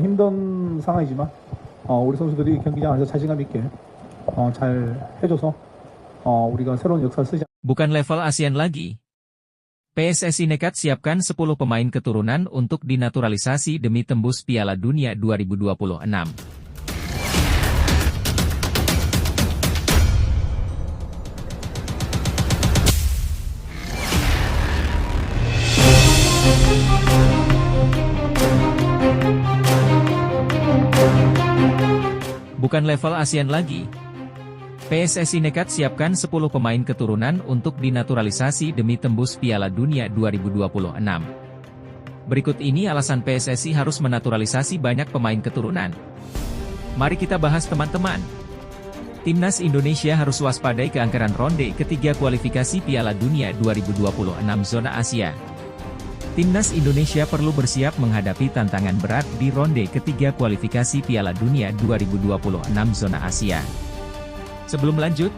힘든 상황이지만 우리 선수들이 경기장 안에서 자신감 있게 잘 해줘서 우리가 새로운 역사를 쓰지. Bukan level ASEAN lagi. PSSI nekat siapkan 10 pemain keturunan untuk dinaturalisasi demi tembus Piala Dunia 2026. Bukan level ASEAN lagi. PSSI nekat siapkan 10 pemain keturunan untuk dinaturalisasi demi tembus Piala Dunia 2026. Berikut ini alasan PSSI harus menaturalisasi banyak pemain keturunan. Mari kita bahas teman-teman. Timnas Indonesia harus waspadai keangkeran ronde ketiga kualifikasi Piala Dunia 2026 zona Asia. Timnas Indonesia perlu bersiap menghadapi tantangan berat di ronde ketiga kualifikasi Piala Dunia 2026 zona Asia. Sebelum lanjut,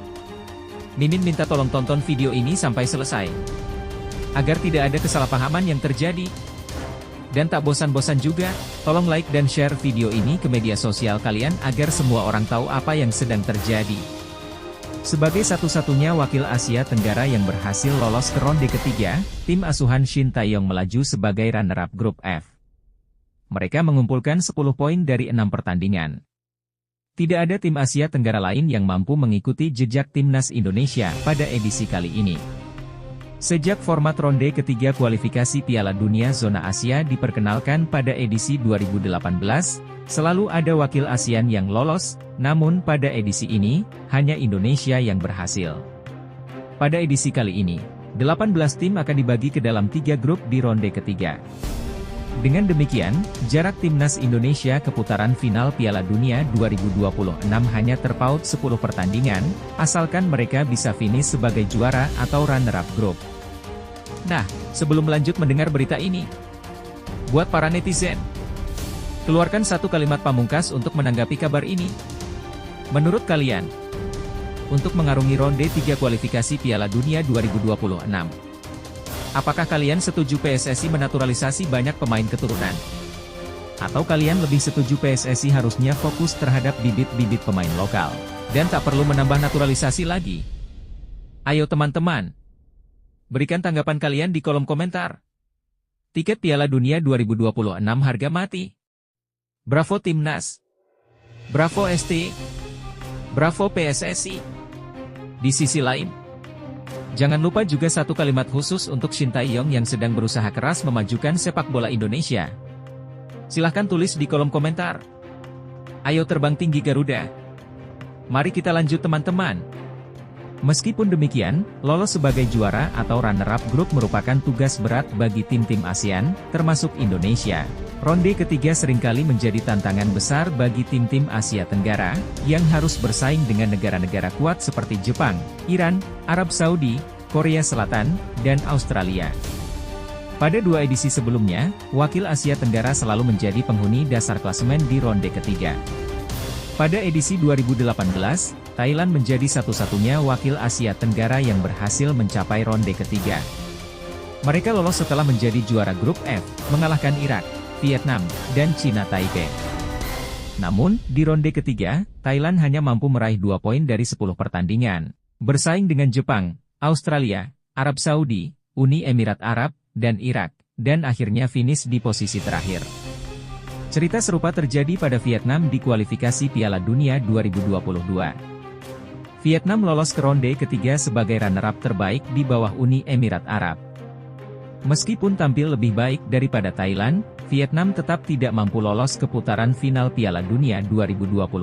Mimin minta tolong tonton video ini sampai selesai, agar tidak ada kesalahpahaman yang terjadi. Dan tak bosan-bosan juga, tolong like dan share video ini ke media sosial kalian agar semua orang tahu apa yang sedang terjadi. Sebagai satu-satunya wakil Asia Tenggara yang berhasil lolos ke ronde ketiga, tim asuhan Shin Tae-yong melaju sebagai runner-up grup F. Mereka mengumpulkan 10 poin dari 6 pertandingan. Tidak ada tim Asia Tenggara lain yang mampu mengikuti jejak timnas Indonesia pada edisi kali ini. Sejak format ronde ketiga kualifikasi Piala Dunia Zona Asia diperkenalkan pada edisi 2018, selalu ada wakil ASEAN yang lolos, namun pada edisi ini, hanya Indonesia yang berhasil. Pada edisi kali ini, 18 tim akan dibagi ke dalam 3 grup di ronde ketiga. Dengan demikian, jarak timnas Indonesia ke putaran final Piala Dunia 2026 hanya terpaut 10 pertandingan, asalkan mereka bisa finish sebagai juara atau runner-up grup. Nah, sebelum lanjut mendengar berita ini, buat para netizen, keluarkan satu kalimat pamungkas untuk menanggapi kabar ini. Menurut kalian, untuk mengarungi ronde 3 kualifikasi Piala Dunia 2026, apakah kalian setuju PSSI menaturalisasi banyak pemain keturunan? Atau kalian lebih setuju PSSI harusnya fokus terhadap bibit-bibit pemain lokal, dan tak perlu menambah naturalisasi lagi? Ayo teman-teman, berikan tanggapan kalian di kolom komentar. Tiket Piala Dunia 2026 harga mati. Bravo Timnas. Bravo ST. Bravo PSSI. Di sisi lain, jangan lupa juga satu kalimat khusus untuk Shin Tae-yong yang sedang berusaha keras memajukan sepak bola Indonesia. Silahkan tulis di kolom komentar. Ayo terbang tinggi Garuda. Mari kita lanjut teman-teman. Meskipun demikian, lolos sebagai juara atau runner-up grup merupakan tugas berat bagi tim-tim ASEAN, termasuk Indonesia. Ronde ketiga seringkali menjadi tantangan besar bagi tim-tim Asia Tenggara, yang harus bersaing dengan negara-negara kuat seperti Jepang, Iran, Arab Saudi, Korea Selatan, dan Australia. Pada 2 edisi sebelumnya, wakil Asia Tenggara selalu menjadi penghuni dasar klasemen di ronde ketiga. Pada edisi 2018, Thailand menjadi satu-satunya wakil Asia Tenggara yang berhasil mencapai ronde ketiga. Mereka lolos setelah menjadi juara grup F, mengalahkan Irak, Vietnam, dan Cina Taipei. Namun, di ronde ketiga, Thailand hanya mampu meraih 2 poin dari 10 pertandingan, bersaing dengan Jepang, Australia, Arab Saudi, Uni Emirat Arab, dan Irak, dan akhirnya finish di posisi terakhir. Cerita serupa terjadi pada Vietnam di kualifikasi Piala Dunia 2022. Vietnam lolos ke ronde ketiga sebagai runner-up terbaik di bawah Uni Emirat Arab. Meskipun tampil lebih baik daripada Thailand, Vietnam tetap tidak mampu lolos ke putaran final Piala Dunia 2022.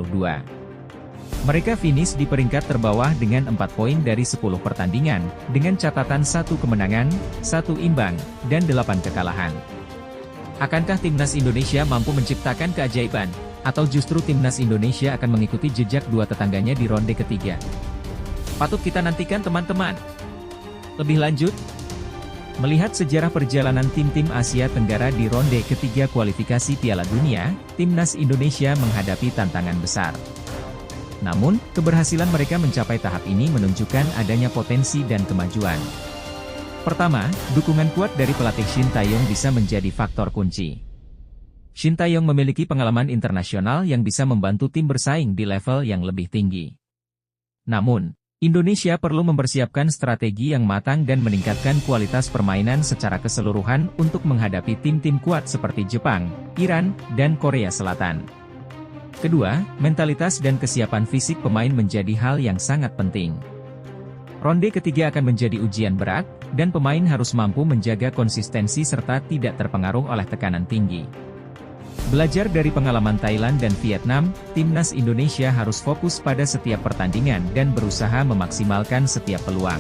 Mereka finish di peringkat terbawah dengan 4 poin dari 10 pertandingan, dengan catatan 1 kemenangan, 1 imbang, dan 8 kekalahan. Akankah timnas Indonesia mampu menciptakan keajaiban, atau justru timnas Indonesia akan mengikuti jejak 2 tetangganya di ronde ketiga? Patut kita nantikan teman-teman. Lebih lanjut, melihat sejarah perjalanan tim-tim Asia Tenggara di ronde ketiga kualifikasi Piala Dunia, timnas Indonesia menghadapi tantangan besar. Namun, keberhasilan mereka mencapai tahap ini menunjukkan adanya potensi dan kemajuan. Pertama, dukungan kuat dari pelatih Shin Tae-yong bisa menjadi faktor kunci. Shin Tae-yong memiliki pengalaman internasional yang bisa membantu tim bersaing di level yang lebih tinggi. Namun, Indonesia perlu mempersiapkan strategi yang matang dan meningkatkan kualitas permainan secara keseluruhan untuk menghadapi tim-tim kuat seperti Jepang, Iran, dan Korea Selatan. Kedua, mentalitas dan kesiapan fisik pemain menjadi hal yang sangat penting. Ronde ketiga akan menjadi ujian berat, dan pemain harus mampu menjaga konsistensi serta tidak terpengaruh oleh tekanan tinggi. Belajar dari pengalaman Thailand dan Vietnam, timnas Indonesia harus fokus pada setiap pertandingan dan berusaha memaksimalkan setiap peluang.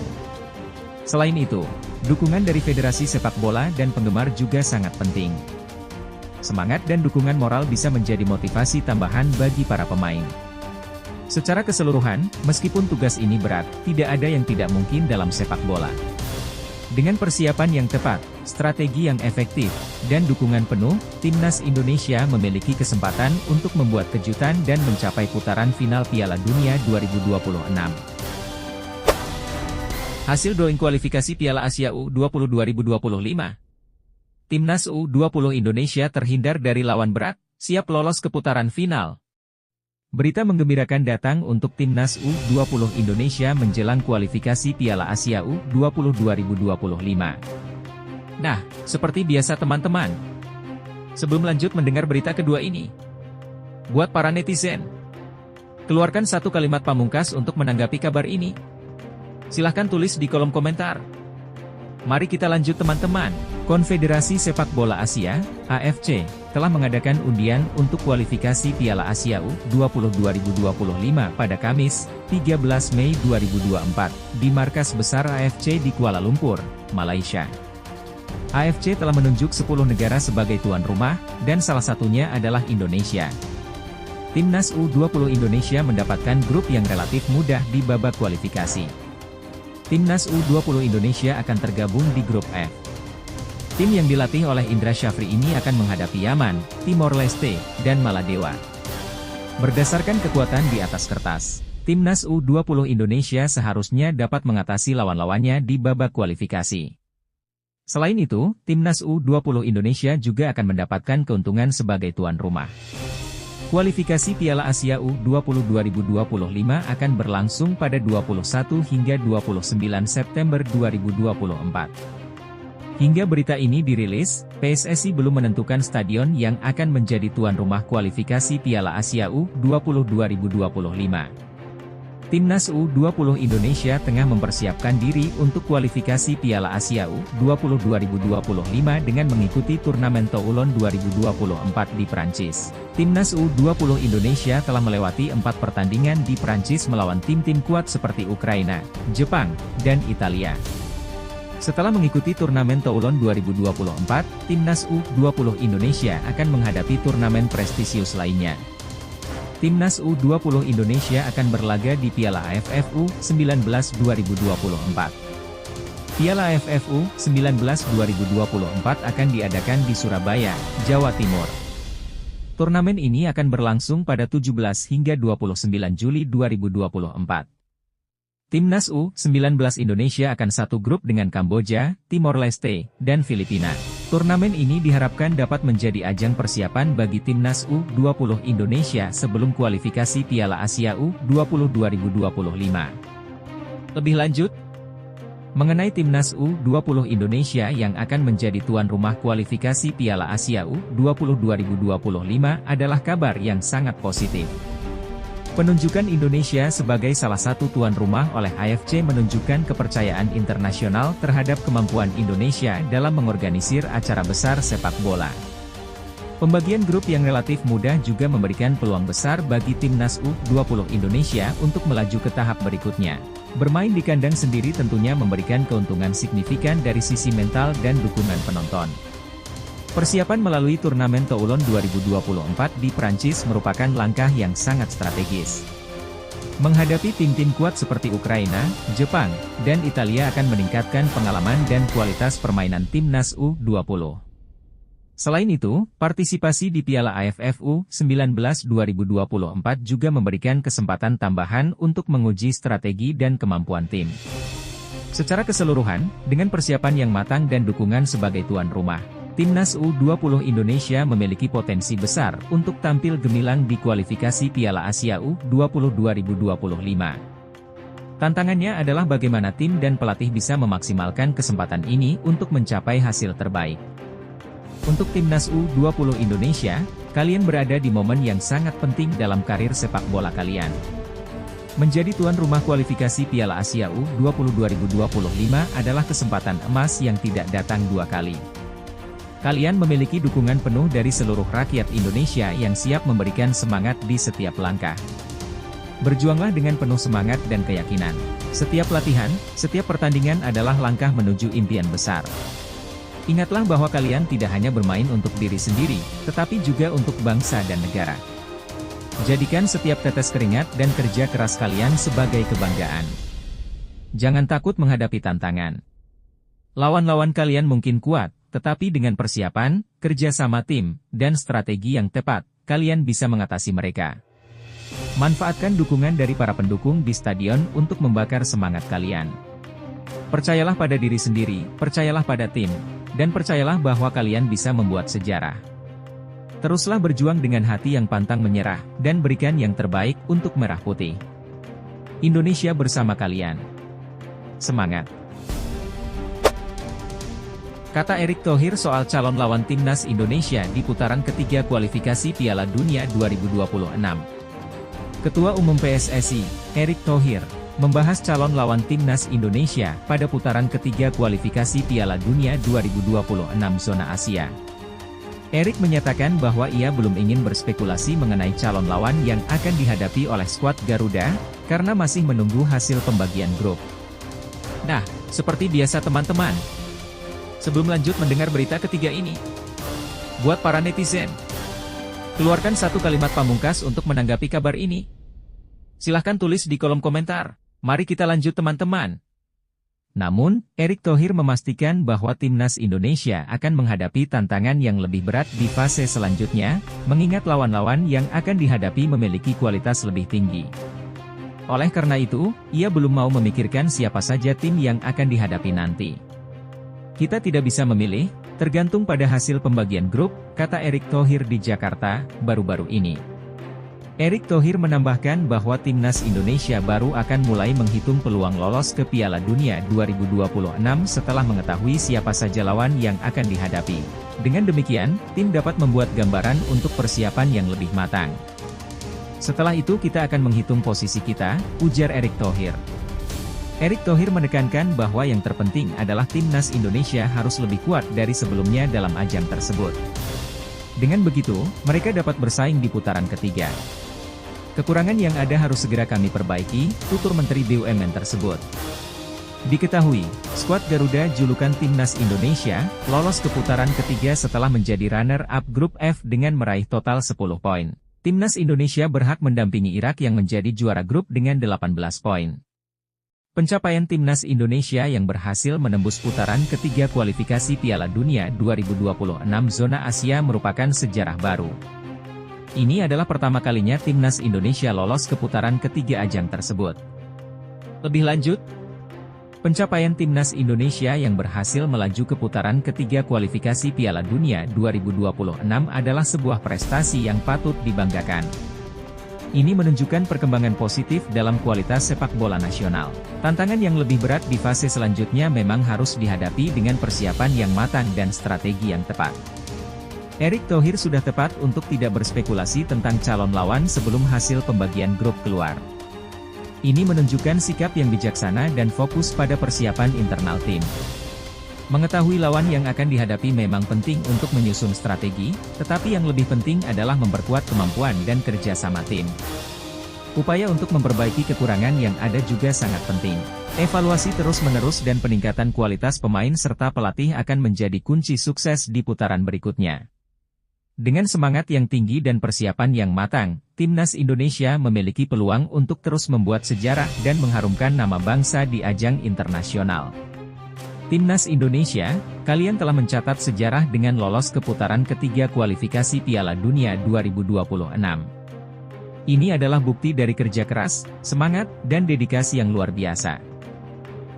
Selain itu, dukungan dari Federasi Sepak Bola dan penggemar juga sangat penting. Semangat dan dukungan moral bisa menjadi motivasi tambahan bagi para pemain. Secara keseluruhan, meskipun tugas ini berat, tidak ada yang tidak mungkin dalam sepak bola. Dengan persiapan yang tepat, strategi yang efektif, dan dukungan penuh, timnas Indonesia memiliki kesempatan untuk membuat kejutan dan mencapai putaran final Piala Dunia 2026. Hasil drawing kualifikasi Piala Asia U20 2025. Timnas U20 Indonesia terhindar dari lawan berat, siap lolos ke putaran final. Berita menggembirakan datang untuk Timnas U20 Indonesia menjelang kualifikasi Piala Asia U20 2025. Nah, seperti biasa teman-teman. Sebelum lanjut mendengar berita kedua ini, buat para netizen, keluarkan satu kalimat pamungkas untuk menanggapi kabar ini. Silahkan tulis di kolom komentar. Mari kita lanjut teman-teman. Konfederasi Sepak Bola Asia, AFC, telah mengadakan undian untuk kualifikasi Piala Asia U20 2025 pada Kamis, 13 Mei 2024, di markas besar AFC di Kuala Lumpur, Malaysia. AFC telah menunjuk 10 negara sebagai tuan rumah, dan salah satunya adalah Indonesia. Timnas U20 Indonesia mendapatkan grup yang relatif mudah di babak kualifikasi. Timnas U20 Indonesia akan tergabung di grup F. Tim yang dilatih oleh Indra Syafri ini akan menghadapi Yaman, Timor Leste, dan Maladewa. Berdasarkan kekuatan di atas kertas, Timnas U20 Indonesia seharusnya dapat mengatasi lawan-lawannya di babak kualifikasi. Selain itu, Timnas U20 Indonesia juga akan mendapatkan keuntungan sebagai tuan rumah. Kualifikasi Piala Asia U20 2025 akan berlangsung pada 21 hingga 29 September 2024. Hingga berita ini dirilis, PSSI belum menentukan stadion yang akan menjadi tuan rumah kualifikasi Piala Asia U20 2025. Timnas U20 Indonesia tengah mempersiapkan diri untuk kualifikasi Piala Asia U20 2025 dengan mengikuti turnamen Toulon 2024 di Prancis. Timnas U20 Indonesia telah melewati 4 pertandingan di Prancis melawan tim-tim kuat seperti Ukraina, Jepang, dan Italia. Setelah mengikuti turnamen Toulon 2024, Timnas U20 Indonesia akan menghadapi turnamen prestisius lainnya. Timnas U20 Indonesia akan berlaga di Piala AFF U19 2024. Piala AFF U19 2024 akan diadakan di Surabaya, Jawa Timur. Turnamen ini akan berlangsung pada 17 hingga 29 Juli 2024. Timnas U19 Indonesia akan satu grup dengan Kamboja, Timor Leste, dan Filipina. Turnamen ini diharapkan dapat menjadi ajang persiapan bagi Timnas U20 Indonesia sebelum kualifikasi Piala Asia U20 2025. Lebih lanjut, mengenai Timnas U20 Indonesia yang akan menjadi tuan rumah kualifikasi Piala Asia U20 2025 adalah kabar yang sangat positif. Penunjukan Indonesia sebagai salah satu tuan rumah oleh AFC menunjukkan kepercayaan internasional terhadap kemampuan Indonesia dalam mengorganisir acara besar sepak bola. Pembagian grup yang relatif mudah juga memberikan peluang besar bagi Timnas U20 Indonesia untuk melaju ke tahap berikutnya. Bermain di kandang sendiri tentunya memberikan keuntungan signifikan dari sisi mental dan dukungan penonton. Persiapan melalui turnamen Toulon 2024 di Prancis merupakan langkah yang sangat strategis. Menghadapi tim-tim kuat seperti Ukraina, Jepang, dan Italia akan meningkatkan pengalaman dan kualitas permainan Timnas U20. Selain itu, partisipasi di Piala AFF U19 2024 juga memberikan kesempatan tambahan untuk menguji strategi dan kemampuan tim. Secara keseluruhan, dengan persiapan yang matang dan dukungan sebagai tuan rumah, Timnas U20 Indonesia memiliki potensi besar untuk tampil gemilang di kualifikasi Piala Asia U20 2025. Tantangannya adalah bagaimana tim dan pelatih bisa memaksimalkan kesempatan ini untuk mencapai hasil terbaik. Untuk Timnas U20 Indonesia, kalian berada di momen yang sangat penting dalam karir sepak bola kalian. Menjadi tuan rumah kualifikasi Piala Asia U20 2025 adalah kesempatan emas yang tidak datang dua kali. Kalian memiliki dukungan penuh dari seluruh rakyat Indonesia yang siap memberikan semangat di setiap langkah. Berjuanglah dengan penuh semangat dan keyakinan. Setiap latihan, setiap pertandingan adalah langkah menuju impian besar. Ingatlah bahwa kalian tidak hanya bermain untuk diri sendiri, tetapi juga untuk bangsa dan negara. Jadikan setiap tetes keringat dan kerja keras kalian sebagai kebanggaan. Jangan takut menghadapi tantangan. Lawan-lawan kalian mungkin kuat, tetapi dengan persiapan, kerja sama tim, dan strategi yang tepat, kalian bisa mengatasi mereka. Manfaatkan dukungan dari para pendukung di stadion untuk membakar semangat kalian. Percayalah pada diri sendiri, percayalah pada tim, dan percayalah bahwa kalian bisa membuat sejarah. Teruslah berjuang dengan hati yang pantang menyerah, dan berikan yang terbaik untuk Merah Putih. Indonesia bersama kalian. Semangat! Kata Erick Thohir soal calon lawan Timnas Indonesia di putaran ketiga kualifikasi Piala Dunia 2026. Ketua Umum PSSI, Erick Thohir, membahas calon lawan Timnas Indonesia pada putaran ketiga kualifikasi Piala Dunia 2026 zona Asia. Erick menyatakan bahwa ia belum ingin berspekulasi mengenai calon lawan yang akan dihadapi oleh skuad Garuda, karena masih menunggu hasil pembagian grup. Nah, seperti biasa teman-teman, sebelum lanjut mendengar berita ketiga ini, buat para netizen, keluarkan satu kalimat pamungkas untuk menanggapi kabar ini. Silahkan tulis di kolom komentar. Mari kita lanjut teman-teman. Namun, Erick Thohir memastikan bahwa Timnas Indonesia akan menghadapi tantangan yang lebih berat di fase selanjutnya, mengingat lawan-lawan yang akan dihadapi memiliki kualitas lebih tinggi. Oleh karena itu, ia belum mau memikirkan siapa saja tim yang akan dihadapi nanti. Kita tidak bisa memilih, tergantung pada hasil pembagian grup, kata Erick Thohir di Jakarta, baru-baru ini. Erick Thohir menambahkan bahwa Timnas Indonesia baru akan mulai menghitung peluang lolos ke Piala Dunia 2026 setelah mengetahui siapa saja lawan yang akan dihadapi. Dengan demikian, tim dapat membuat gambaran untuk persiapan yang lebih matang. Setelah itu kita akan menghitung posisi kita, ujar Erick Thohir. Erick Thohir menekankan bahwa yang terpenting adalah Timnas Indonesia harus lebih kuat dari sebelumnya dalam ajang tersebut. Dengan begitu, mereka dapat bersaing di putaran ketiga. Kekurangan yang ada harus segera kami perbaiki, tutur Menteri BUMN tersebut. Diketahui, skuad Garuda julukan Timnas Indonesia, lolos ke putaran ketiga setelah menjadi runner-up grup F dengan meraih total 10 poin. Timnas Indonesia berhak mendampingi Irak yang menjadi juara grup dengan 18 poin. Pencapaian Timnas Indonesia yang berhasil menembus putaran ketiga kualifikasi Piala Dunia 2026 zona Asia merupakan sejarah baru. Ini adalah pertama kalinya Timnas Indonesia lolos ke putaran ketiga ajang tersebut. Lebih lanjut, pencapaian Timnas Indonesia yang berhasil melaju ke putaran ketiga kualifikasi Piala Dunia 2026 adalah sebuah prestasi yang patut dibanggakan. Ini menunjukkan perkembangan positif dalam kualitas sepak bola nasional. Tantangan yang lebih berat di fase selanjutnya memang harus dihadapi dengan persiapan yang matang dan strategi yang tepat. Erick Thohir sudah tepat untuk tidak berspekulasi tentang calon lawan sebelum hasil pembagian grup keluar. Ini menunjukkan sikap yang bijaksana dan fokus pada persiapan internal tim. Mengetahui lawan yang akan dihadapi memang penting untuk menyusun strategi, tetapi yang lebih penting adalah memperkuat kemampuan dan kerja sama tim. Upaya untuk memperbaiki kekurangan yang ada juga sangat penting. Evaluasi terus-menerus dan peningkatan kualitas pemain serta pelatih akan menjadi kunci sukses di putaran berikutnya. Dengan semangat yang tinggi dan persiapan yang matang, Timnas Indonesia memiliki peluang untuk terus membuat sejarah dan mengharumkan nama bangsa di ajang internasional. Timnas Indonesia, kalian telah mencatat sejarah dengan lolos ke putaran ketiga kualifikasi Piala Dunia 2026. Ini adalah bukti dari kerja keras, semangat, dan dedikasi yang luar biasa.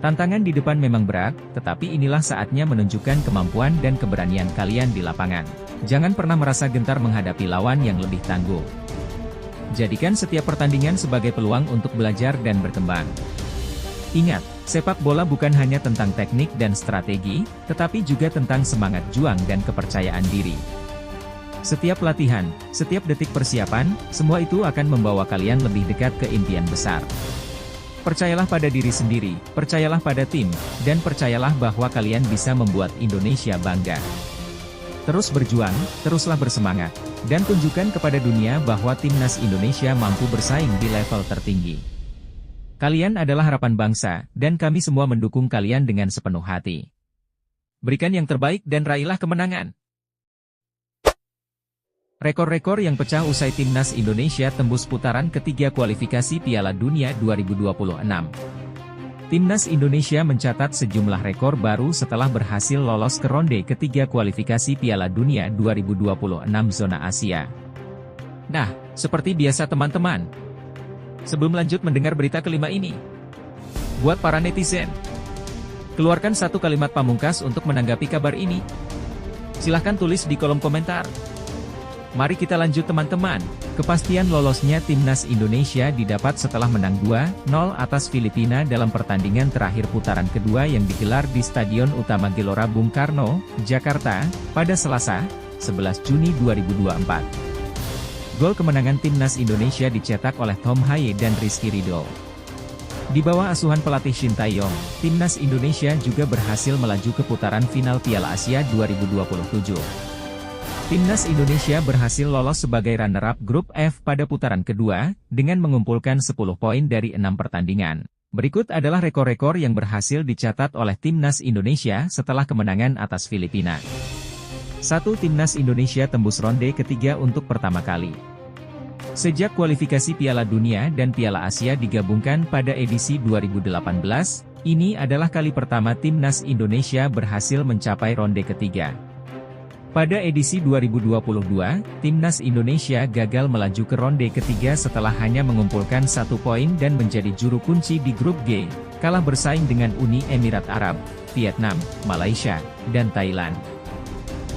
Tantangan di depan memang berat, tetapi inilah saatnya menunjukkan kemampuan dan keberanian kalian di lapangan. Jangan pernah merasa gentar menghadapi lawan yang lebih tangguh. Jadikan setiap pertandingan sebagai peluang untuk belajar dan berkembang. Ingat, sepak bola bukan hanya tentang teknik dan strategi, tetapi juga tentang semangat juang dan kepercayaan diri. Setiap latihan, setiap detik persiapan, semua itu akan membawa kalian lebih dekat ke impian besar. Percayalah pada diri sendiri, percayalah pada tim, dan percayalah bahwa kalian bisa membuat Indonesia bangga. Terus berjuang, teruslah bersemangat, dan tunjukkan kepada dunia bahwa timnas Indonesia mampu bersaing di level tertinggi. Kalian adalah harapan bangsa, dan kami semua mendukung kalian dengan sepenuh hati. Berikan yang terbaik dan raihlah kemenangan. Rekor-rekor yang pecah usai timnas Indonesia tembus putaran ketiga kualifikasi Piala Dunia 2026. Timnas Indonesia mencatat sejumlah rekor baru setelah berhasil lolos ke ronde ketiga kualifikasi Piala Dunia 2026 zona Asia. Nah, seperti biasa teman-teman, sebelum lanjut mendengar berita kelima ini, buat para netizen, keluarkan satu kalimat pamungkas untuk menanggapi kabar ini. Silahkan tulis di kolom komentar. Mari kita lanjut teman-teman. Kepastian lolosnya timnas Indonesia didapat setelah menang 2-0 atas Filipina dalam pertandingan terakhir putaran kedua yang digelar di Stadion Utama Gelora Bung Karno, Jakarta, pada Selasa, 11 Juni 2024. Gol kemenangan timnas Indonesia dicetak oleh Tom Haye dan Rizky Ridho. Di bawah asuhan pelatih Shin Tae-yong, timnas Indonesia juga berhasil melaju ke putaran final Piala Asia 2027. Timnas Indonesia berhasil lolos sebagai runner-up grup F pada putaran kedua, dengan mengumpulkan 10 poin dari 6 pertandingan. Berikut adalah rekor-rekor yang berhasil dicatat oleh Timnas Indonesia setelah kemenangan atas Filipina. 1. Timnas Indonesia tembus ronde ketiga untuk pertama kali. Sejak kualifikasi Piala Dunia dan Piala Asia digabungkan pada edisi 2018, ini adalah kali pertama Timnas Indonesia berhasil mencapai ronde ketiga. Pada edisi 2022, Timnas Indonesia gagal melaju ke ronde ketiga setelah hanya mengumpulkan 1 poin dan menjadi juru kunci di grup G, kalah bersaing dengan Uni Emirat Arab, Vietnam, Malaysia, dan Thailand.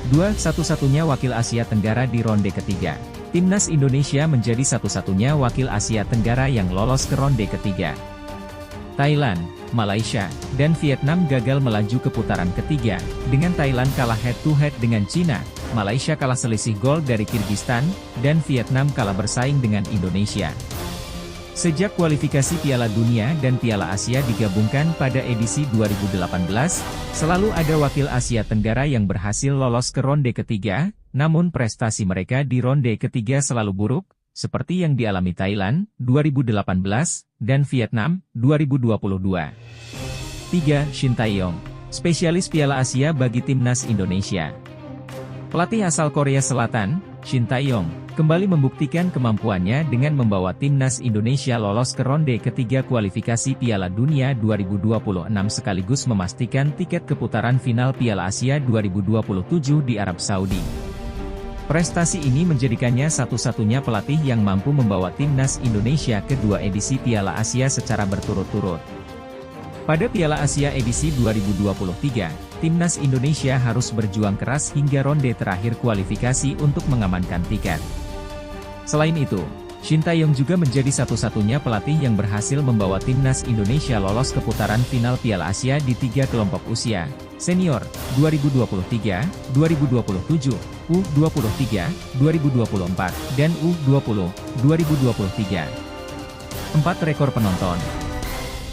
2. Satu-satunya wakil Asia Tenggara di ronde ketiga. Timnas Indonesia menjadi satu-satunya wakil Asia Tenggara yang lolos ke ronde ketiga. Thailand, Malaysia, dan Vietnam gagal melaju ke putaran ketiga, dengan Thailand kalah head-to-head dengan Cina, Malaysia kalah selisih gol dari Kirgistan, dan Vietnam kalah bersaing dengan Indonesia. Sejak kualifikasi Piala Dunia dan Piala Asia digabungkan pada edisi 2018, selalu ada wakil Asia Tenggara yang berhasil lolos ke ronde ketiga, namun prestasi mereka di ronde ketiga selalu buruk, seperti yang dialami Thailand, 2018, dan Vietnam, 2022. 3. Shin Tae-yong, spesialis Piala Asia bagi Timnas Indonesia. Pelatih asal Korea Selatan, Shin Tae-yong, kembali membuktikan kemampuannya dengan membawa Timnas Indonesia lolos ke ronde ketiga kualifikasi Piala Dunia 2026 sekaligus memastikan tiket ke putaran final Piala Asia 2027 di Arab Saudi. Prestasi ini menjadikannya satu-satunya pelatih yang mampu membawa Timnas Indonesia ke 2 edisi Piala Asia secara berturut-turut. Pada Piala Asia edisi 2023, Timnas Indonesia harus berjuang keras hingga ronde terakhir kualifikasi untuk mengamankan tiket. Selain itu, Shin Tae-yong juga menjadi satu-satunya pelatih yang berhasil membawa Timnas Indonesia lolos ke putaran final Piala Asia di 3 kelompok usia, senior, 2023, 2027, U23, 2024, dan U20, 2023. 4. Rekor penonton.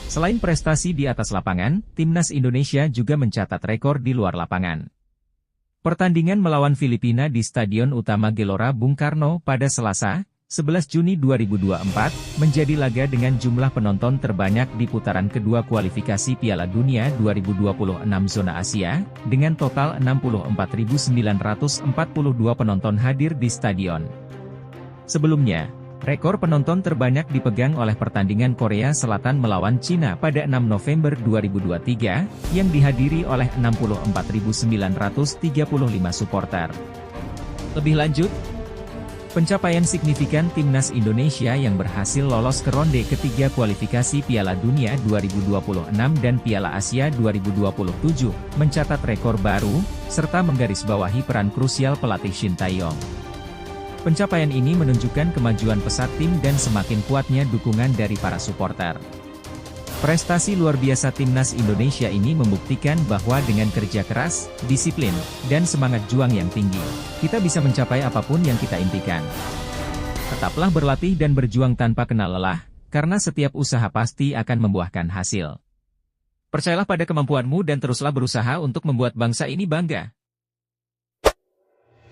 Selain prestasi di atas lapangan, Timnas Indonesia juga mencatat rekor di luar lapangan. Pertandingan melawan Filipina di Stadion Utama Gelora Bung Karno pada Selasa, 11 Juni 2024, menjadi laga dengan jumlah penonton terbanyak di putaran kedua kualifikasi Piala Dunia 2026 zona Asia, dengan total 64.942 penonton hadir di stadion. Sebelumnya, rekor penonton terbanyak dipegang oleh pertandingan Korea Selatan melawan Cina pada 6 November 2023, yang dihadiri oleh 64.935 supporter. Lebih lanjut, Pencapaian signifikan Timnas Indonesia yang berhasil lolos ke ronde ketiga kualifikasi Piala Dunia 2026 dan Piala Asia 2027, mencatat rekor baru, serta menggarisbawahi peran krusial pelatih Shin Tae-yong. Pencapaian ini menunjukkan kemajuan pesat tim dan semakin kuatnya dukungan dari para supporter. Prestasi luar biasa Timnas Indonesia ini membuktikan bahwa dengan kerja keras, disiplin, dan semangat juang yang tinggi, kita bisa mencapai apapun yang kita impikan. Tetaplah berlatih dan berjuang tanpa kenal lelah, karena setiap usaha pasti akan membuahkan hasil. Percayalah pada kemampuanmu dan teruslah berusaha untuk membuat bangsa ini bangga.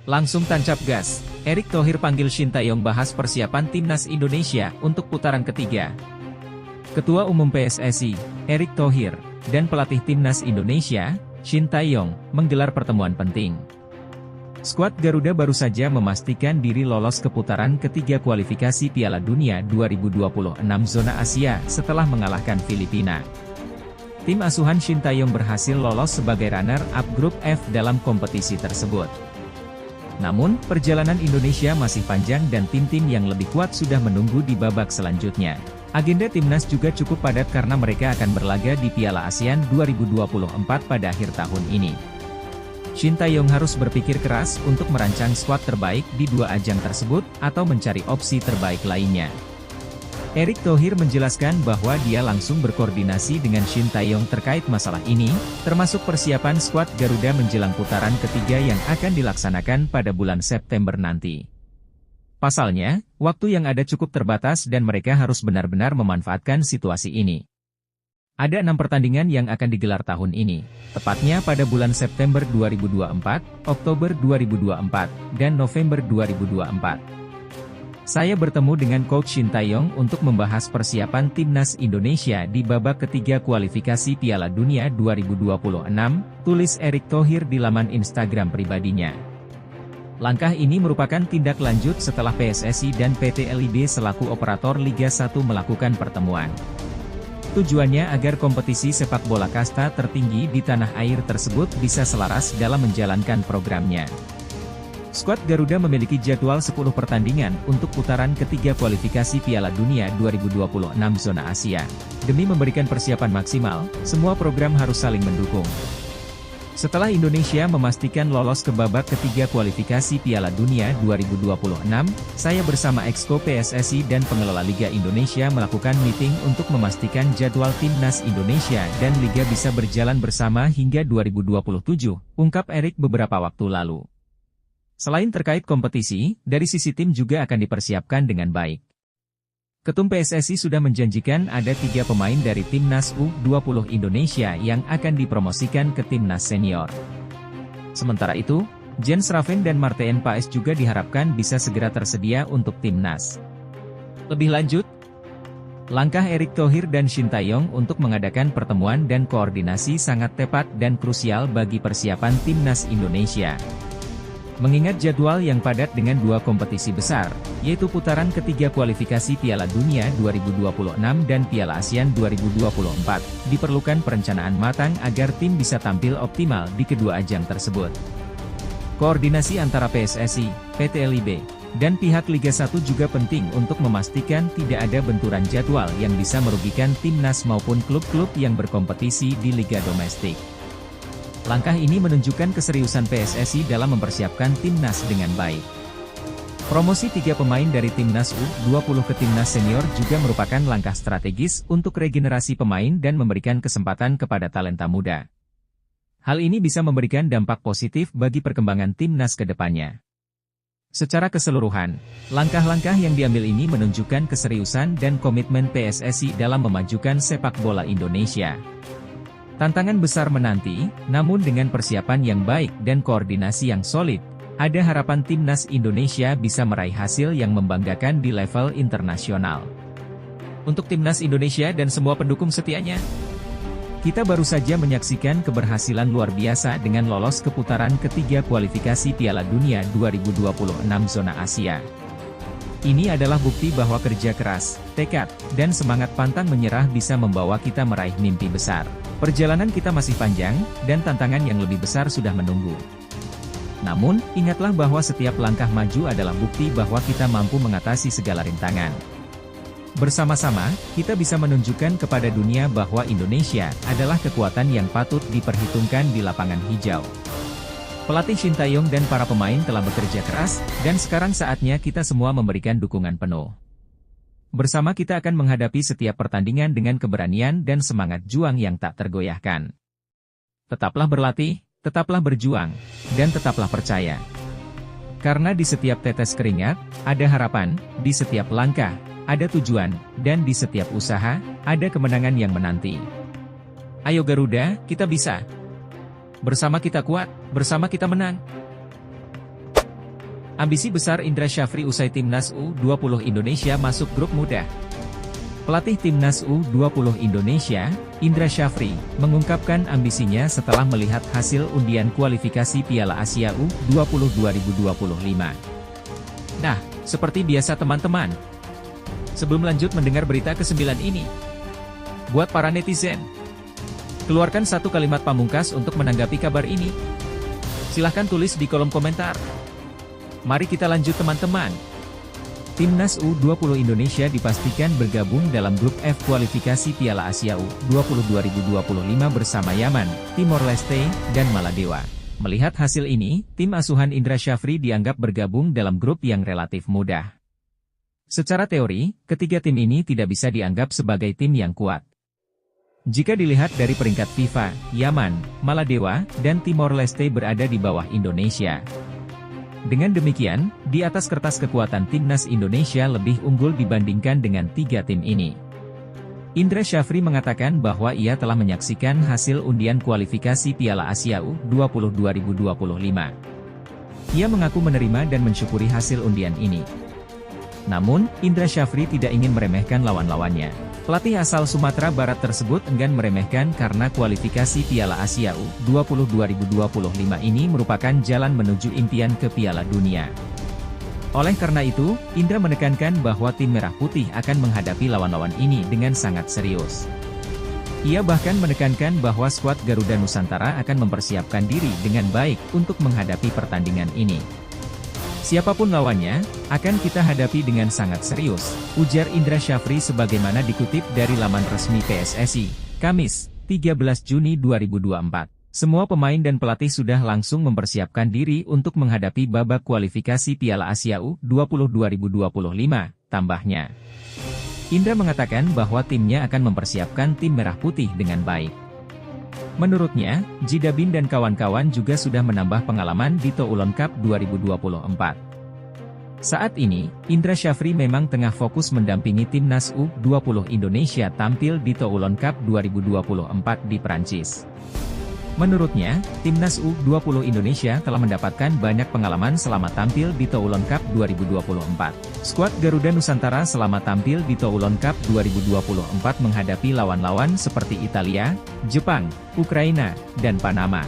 Langsung tancap gas, Erick Thohir panggil Shin Tae-yong bahas persiapan Timnas Indonesia untuk putaran ketiga. Ketua Umum PSSI, Erick Thohir, dan pelatih Timnas Indonesia, Shin Tae-yong, menggelar pertemuan penting. Skuad Garuda baru saja memastikan diri lolos ke putaran ketiga kualifikasi Piala Dunia 2026 zona Asia setelah mengalahkan Filipina. Tim asuhan Shin Tae-yong berhasil lolos sebagai runner-up grup F dalam kompetisi tersebut. Namun, perjalanan Indonesia masih panjang dan tim-tim yang lebih kuat sudah menunggu di babak selanjutnya. Agenda Timnas juga cukup padat karena mereka akan berlaga di Piala ASEAN 2024 pada akhir tahun ini. Shin Tae-yong harus berpikir keras untuk merancang skuad terbaik di dua ajang tersebut, atau mencari opsi terbaik lainnya. Erick Thohir menjelaskan bahwa dia langsung berkoordinasi dengan Shin Tae-yong terkait masalah ini, termasuk persiapan skuad Garuda menjelang putaran ketiga yang akan dilaksanakan pada bulan September nanti. Pasalnya, waktu yang ada cukup terbatas dan mereka harus benar-benar memanfaatkan situasi ini. Ada 6 pertandingan yang akan digelar tahun ini, tepatnya pada bulan September 2024, Oktober 2024, dan November 2024. Saya bertemu dengan Coach Shin Tae-yong untuk membahas persiapan Timnas Indonesia di babak ketiga kualifikasi Piala Dunia 2026, tulis Erick Thohir di laman Instagram pribadinya. Langkah ini merupakan tindak lanjut setelah PSSI dan PT LIB selaku operator Liga 1 melakukan pertemuan. Tujuannya agar kompetisi sepak bola kasta tertinggi di tanah air tersebut bisa selaras dalam menjalankan programnya. Skuad Garuda memiliki jadwal 10 pertandingan untuk putaran ketiga kualifikasi Piala Dunia 2026 zona Asia. Demi memberikan persiapan maksimal, semua program harus saling mendukung. Setelah Indonesia memastikan lolos ke babak ketiga kualifikasi Piala Dunia 2026, saya bersama Exco PSSI dan pengelola Liga Indonesia melakukan meeting untuk memastikan jadwal Timnas Indonesia dan Liga bisa berjalan bersama hingga 2027, ungkap Erick beberapa waktu lalu. Selain terkait kompetisi, dari sisi tim juga akan dipersiapkan dengan baik. Ketum PSSI sudah menjanjikan ada 3 pemain dari Timnas U20 Indonesia yang akan dipromosikan ke Timnas Senior. Sementara itu, Jens Raven dan Martijn Paes juga diharapkan bisa segera tersedia untuk Timnas. Lebih lanjut, langkah Erick Thohir dan Shin Tae-yong untuk mengadakan pertemuan dan koordinasi sangat tepat dan krusial bagi persiapan Timnas Indonesia. Mengingat jadwal yang padat dengan 2 kompetisi besar, yaitu putaran ketiga kualifikasi Piala Dunia 2026 dan Piala ASEAN 2024, diperlukan perencanaan matang agar tim bisa tampil optimal di kedua ajang tersebut. Koordinasi antara PSSI, PT LIB, dan pihak Liga 1 juga penting untuk memastikan tidak ada benturan jadwal yang bisa merugikan timnas maupun klub-klub yang berkompetisi di Liga domestik. Langkah ini menunjukkan keseriusan PSSI dalam mempersiapkan timnas dengan baik. Promosi 3 pemain dari Timnas U20 ke Timnas Senior juga merupakan langkah strategis untuk regenerasi pemain dan memberikan kesempatan kepada talenta muda. Hal ini bisa memberikan dampak positif bagi perkembangan timnas ke depannya. Secara keseluruhan, langkah-langkah yang diambil ini menunjukkan keseriusan dan komitmen PSSI dalam memajukan sepak bola Indonesia. Tantangan besar menanti, namun dengan persiapan yang baik dan koordinasi yang solid, ada harapan timnas Indonesia bisa meraih hasil yang membanggakan di level internasional. Untuk timnas Indonesia dan semua pendukung setianya, kita baru saja menyaksikan keberhasilan luar biasa dengan lolos ke putaran ketiga kualifikasi Piala Dunia 2026 zona Asia. Ini adalah bukti bahwa kerja keras, tekad, dan semangat pantang menyerah bisa membawa kita meraih mimpi besar. Perjalanan kita masih panjang, dan tantangan yang lebih besar sudah menunggu. Namun, ingatlah bahwa setiap langkah maju adalah bukti bahwa kita mampu mengatasi segala rintangan. Bersama-sama, kita bisa menunjukkan kepada dunia bahwa Indonesia adalah kekuatan yang patut diperhitungkan di lapangan hijau. Pelatih Shin Tae-yong dan para pemain telah bekerja keras, dan sekarang saatnya kita semua memberikan dukungan penuh. Bersama kita akan menghadapi setiap pertandingan dengan keberanian dan semangat juang yang tak tergoyahkan. Tetaplah berlatih, tetaplah berjuang, dan tetaplah percaya. Karena di setiap tetes keringat, ada harapan, di setiap langkah, ada tujuan, dan di setiap usaha, ada kemenangan yang menanti. Ayo Garuda, kita bisa. Bersama kita kuat, bersama kita menang. Ambisi besar Indra Syafri usai Timnas U20 Indonesia masuk grup mudah. Pelatih Timnas U20 Indonesia, Indra Syafri, mengungkapkan ambisinya setelah melihat hasil undian kualifikasi Piala Asia U20 2025. Nah, seperti biasa teman-teman. Sebelum lanjut mendengar berita ke-9 ini, buat para netizen, keluarkan satu kalimat pamungkas untuk menanggapi kabar ini. Silahkan tulis di kolom komentar. Mari kita lanjut teman-teman. Timnas U20 Indonesia dipastikan bergabung dalam grup F kualifikasi Piala Asia U20 2025 bersama Yaman, Timor Leste, dan Maladewa. Melihat hasil ini, tim asuhan Indra Syafri dianggap bergabung dalam grup yang relatif mudah. Secara teori, ketiga tim ini tidak bisa dianggap sebagai tim yang kuat. Jika dilihat dari peringkat FIFA, Yaman, Maladewa, dan Timor Leste berada di bawah Indonesia. Dengan demikian, di atas kertas kekuatan Timnas Indonesia lebih unggul dibandingkan dengan tiga tim ini. Indra Syafri mengatakan bahwa ia telah menyaksikan hasil undian kualifikasi Piala Asia U20 2025. Ia mengaku menerima dan mensyukuri hasil undian ini. Namun, Indra Syafri tidak ingin meremehkan lawan-lawannya. Pelatih asal Sumatera Barat tersebut enggan meremehkan karena kualifikasi Piala Asia U20 2025 ini merupakan jalan menuju impian ke Piala Dunia. Oleh karena itu, Indra menekankan bahwa tim Merah Putih akan menghadapi lawan-lawan ini dengan sangat serius. Ia bahkan menekankan bahwa skuad Garuda Nusantara akan mempersiapkan diri dengan baik untuk menghadapi pertandingan ini. Siapapun lawannya, akan kita hadapi dengan sangat serius, ujar Indra Syafri sebagaimana dikutip dari laman resmi PSSI, Kamis, 13 Juni 2024. Semua pemain dan pelatih sudah langsung mempersiapkan diri untuk menghadapi babak kualifikasi Piala Asia U20 2025, tambahnya. Indra mengatakan bahwa timnya akan mempersiapkan tim Merah Putih dengan baik. Menurutnya, Jidabin dan kawan-kawan juga sudah menambah pengalaman di Toulon Cup 2024. Saat ini, Indra Syafri memang tengah fokus mendampingi Timnas U20 Indonesia tampil di Toulon Cup 2024 di Prancis. Menurutnya, Timnas U20 Indonesia telah mendapatkan banyak pengalaman selama tampil di Toulon Cup 2024. Skuad Garuda Nusantara selama tampil di Toulon Cup 2024 menghadapi lawan-lawan seperti Italia, Jepang, Ukraina, dan Panama.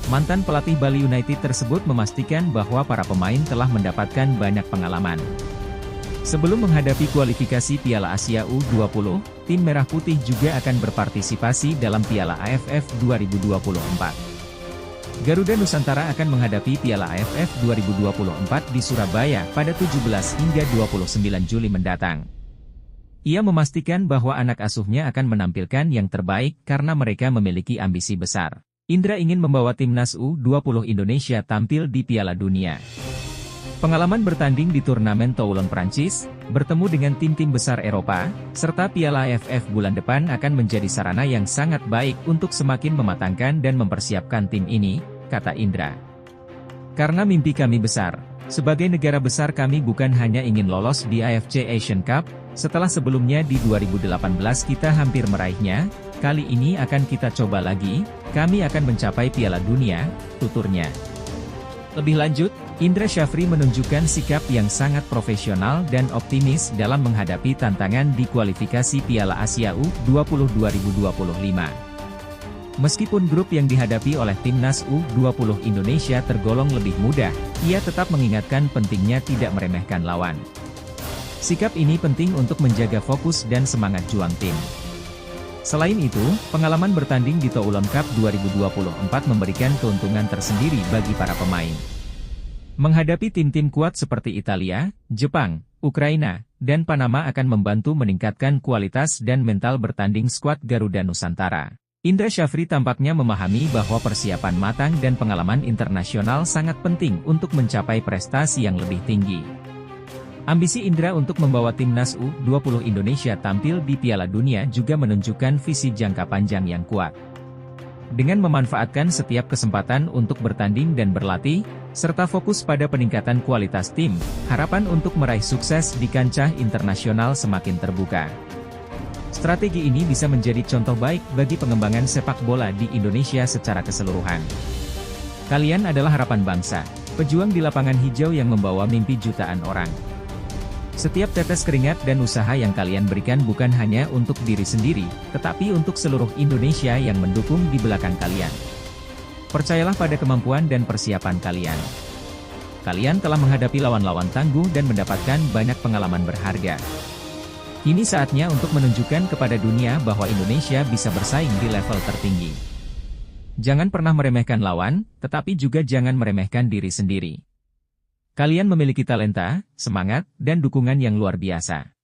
Mantan pelatih Bali United tersebut memastikan bahwa para pemain telah mendapatkan banyak pengalaman. Sebelum menghadapi kualifikasi Piala Asia U20, tim Merah Putih juga akan berpartisipasi dalam Piala AFF 2024. Garuda Nusantara akan menghadapi Piala AFF 2024 di Surabaya pada 17 hingga 29 Juli mendatang. Ia memastikan bahwa anak asuhnya akan menampilkan yang terbaik karena mereka memiliki ambisi besar. Indra ingin membawa Timnas U20 Indonesia tampil di Piala Dunia. Pengalaman bertanding di turnamen Toulon Prancis, bertemu dengan tim-tim besar Eropa, serta Piala AFF bulan depan akan menjadi sarana yang sangat baik untuk semakin mematangkan dan mempersiapkan tim ini, kata Indra. Karena mimpi kami besar, sebagai negara besar kami bukan hanya ingin lolos di AFC Asian Cup, setelah sebelumnya di 2018 kita hampir meraihnya, kali ini akan kita coba lagi, kami akan mencapai Piala Dunia, tuturnya. Lebih lanjut, Indra Syafri menunjukkan sikap yang sangat profesional dan optimis dalam menghadapi tantangan di kualifikasi Piala Asia U20 2025. Meskipun grup yang dihadapi oleh Timnas U20 Indonesia tergolong lebih mudah, ia tetap mengingatkan pentingnya tidak meremehkan lawan. Sikap ini penting untuk menjaga fokus dan semangat juang tim. Selain itu, pengalaman bertanding di Toulon Cup 2024 memberikan keuntungan tersendiri bagi para pemain. Menghadapi tim-tim kuat seperti Italia, Jepang, Ukraina, dan Panama akan membantu meningkatkan kualitas dan mental bertanding skuad Garuda Nusantara. Indra Syafri tampaknya memahami bahwa persiapan matang dan pengalaman internasional sangat penting untuk mencapai prestasi yang lebih tinggi. Ambisi Indra untuk membawa timnas U20 Indonesia tampil di Piala Dunia juga menunjukkan visi jangka panjang yang kuat. Dengan memanfaatkan setiap kesempatan untuk bertanding dan berlatih, serta fokus pada peningkatan kualitas tim, harapan untuk meraih sukses di kancah internasional semakin terbuka. Strategi ini bisa menjadi contoh baik bagi pengembangan sepak bola di Indonesia secara keseluruhan. Kalian adalah harapan bangsa, pejuang di lapangan hijau yang membawa mimpi jutaan orang. Setiap tetes keringat dan usaha yang kalian berikan bukan hanya untuk diri sendiri, tetapi untuk seluruh Indonesia yang mendukung di belakang kalian. Percayalah pada kemampuan dan persiapan kalian. Kalian telah menghadapi lawan-lawan tangguh dan mendapatkan banyak pengalaman berharga. Kini saatnya untuk menunjukkan kepada dunia bahwa Indonesia bisa bersaing di level tertinggi. Jangan pernah meremehkan lawan, tetapi juga jangan meremehkan diri sendiri. Kalian memiliki talenta, semangat, dan dukungan yang luar biasa.